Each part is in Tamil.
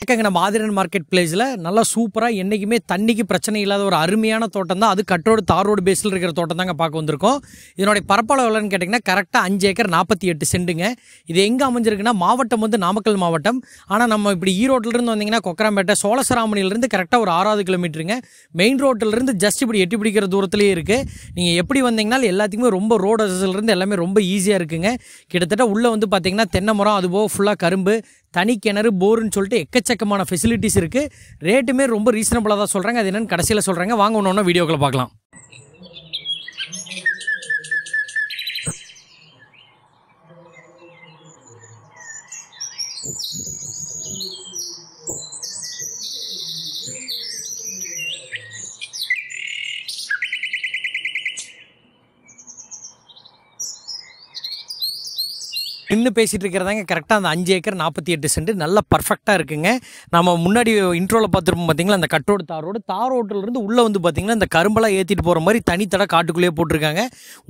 வணக்கங்க. நம்ம ஆதிரன் மார்க்கெட் பிளேஸில் நல்லா சூப்பராக என்றைக்குமே தண்ணிக்கு பிரச்சனை இல்லாத ஒரு அருமையான தோட்டம் தான். அது கட்டோடு தாரோடு பேஸில் இருக்கிற தோட்டம் தாங்க பார்க்க வந்திருக்கோம். இதனுடைய பரப்பளவு எவ்வளோன்னு கேட்டிங்கன்னா கரெக்டாக 5 ஏக்கர் 48 சென்ட்டுங்க. இது எங்கே அமைஞ்சிருக்குன்னா மாவட்டம் வந்து நாமக்கல் மாவட்டம். ஆனால் நம்ம இப்படி ஈரோட்டிலிருந்து வந்தீங்கன்னா கொக்கராம்பேட்டை சோழசராமணியிலிருந்து கரெக்டாக ஒரு 6 கிலோமீட்டருங்க. மெயின் ரோட்டிலிருந்து ஜஸ்ட் இப்படி எட்டி பிடிக்கிற தூரத்துலேயே இருக்குது. நீங்கள் எப்படி வந்தீங்கனாலும் எல்லாத்துக்குமே ரொம்ப ரோடு வசதியிலேருந்து எல்லாமே ரொம்ப ஈஸியாக இருக்குங்க. கிட்டத்தட்ட உள்ளே வந்து பார்த்தீங்கன்னா தென்னை மரம், அதுபோக ஃபுல்லாக கரும்பு, தனி கிணறு, போருன்னு சொல்லிட்டு எக்கச்சக்கமான ஃபெசிலிட்டிஸ் இருக்குது. ரேட்டுமே ரொம்ப ரீசனபிளாக தான் சொல்கிறாங்க. அது என்னென்னு கடைசியில் சொல்கிறாங்க. வாங்க ஒன்று வீடியோக்களை பார்க்கலாம். நின்று பேசிகிட்டு இருக்கிறதாங்க கரெக்டாக அந்த 5 ஏக்கர் 48 சென்ட் நல்லா பர்ஃபெக்டாக இருக்குங்க. நம்ம முன்னாடி இன்ட்ரோவில் பார்த்துருப்போம் பார்த்தீங்களா, அந்த கட்டோடு தாரோட்டிலிருந்து உள்ளே வந்து பார்த்திங்கன்னா இந்த கரும்பெல்லாம் ஏற்றிட்டு போகிற மாதிரி தனித்தடை காட்டுக்குள்ளேயே போட்டிருக்காங்க.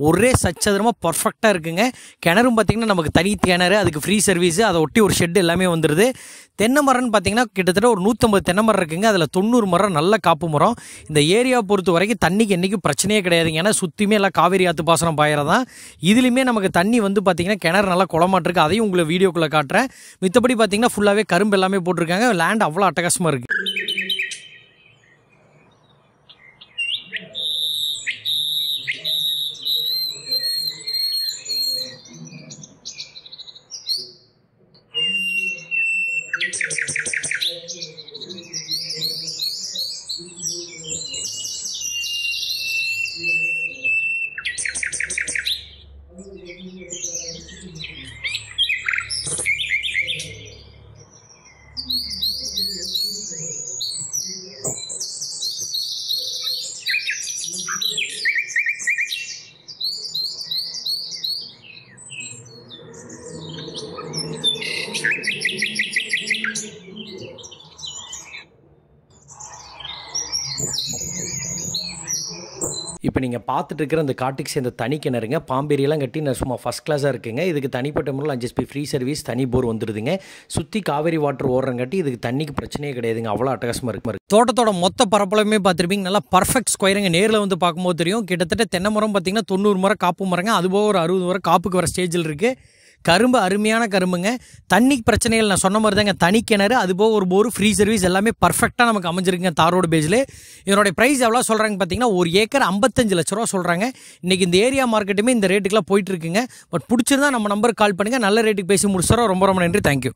ஒரே சச்சதரமாக பர்ஃபெக்டாக இருக்குங்க. கிணறும் பார்த்திங்கன்னா நமக்கு தனி கிணறு, அதுக்கு ஃப்ரீ சர்வீஸு, அதை ஒட்டி ஒரு ஷெட் எல்லாமே வந்துடுது. தென்னை மரம்னு பார்த்திங்கன்னா கிட்டத்தட்ட ஒரு 150 தென்னை மரம் இருக்குங்க. அதில் 90 மரம் நல்ல காப்பு மரம். இந்த ஏரியா பொறுத்த வரைக்கும் தண்ணிக்கு என்றைக்கும் பிரச்சனையே கிடையாதுங்க. ஏன்னா சுற்றியுமே எல்லாம் காவேரி ஆற்று பாசனம் பாயிறதான். இதுலேயுமே நமக்கு தண்ணி வந்து பார்த்திங்கன்னா கிணறு நல்லா குளமாட்டிருக்கு. அதையும் உங்களை வீடியோக்குள்ளே காட்டுறேன். மித்தபடி பார்த்திங்கன்னா ஃபுல்லாகவே கரும்பு எல்லாமே போட்டிருக்காங்க. லேண்ட் அவ்வளோ அட்டகாசமாக இருக்குது. இப்போ நீங்கள் பார்த்துட்டு இருக்கிற அந்த காட்டுக்கு சேர்ந்த தனி கிணறுங்க. பாம்பேரியெல்லாம் கட்டி நான் சும்மா ஃபஸ்ட் கிளாஸாக இருக்குங்க. இதுக்கு தனிப்பட்ட முறையில் 5 HP ஃப்ரீ சர்வீஸ், தனி போர் வந்துடுதுங்க. சுற்றி காவேரி வாட்டர் ஓடுறங்காட்டி இதுக்கு தண்ணிக்கு பிரச்சனையே கிடையாதுங்க. அவ்வளோ அட்டகாசமாக இருக்கு. தோட்டத்தோட மொத்த பரப்பளவுமே பார்த்துருப்பீங்க. நல்லா பர்ஃபெக்ட் ஸ்கொயருங்க. நேரில் வந்து பார்க்கும்போது தெரியும். கிட்டத்தட்ட தென்னை மரம் பார்த்திங்கன்னா 90 மரம் காப்பு மரங்க. அதுபோக ஒரு 60 மரம் காப்புக்கு வர ஸ்டேஜில் இருக்குது. கரும்பு அருமையான கரும்புங்க. தண்ணிக்கு பிரச்சனைகள் நான் சொன்ன மாதிரி தாங்க. தனி கிணறு, அதுபோக ஒரு போர், ஃப்ரீ சர்வீஸ் எல்லாமே பர்ஃபெக்டாக நமக்கு அமைஞ்சிருக்குங்க தாரோடு பேஸில். இதனுடைய ப்ரைஸ் எவ்வளோ சொல்கிறாங்க பார்த்தீங்கன்னா 1 ஏக்கர் 55 லட்ச ரூபா சொல்கிறாங்க. இன்றைக்கி இந்த ஏரியா மார்க்கெட்டுமே இந்த ரேட்டுக்கெலாம் போயிட்டு இருக்குங்க. பட் பிடிச்சிருந்தா நம்ம நம்பருக்கு கால் பண்ணுங்கள். நல்ல ரேட்டுக்கு பேசி முடிச்சுறோம். ரொம்ப ரொம்ப நன்றி. தேங்க்யூ.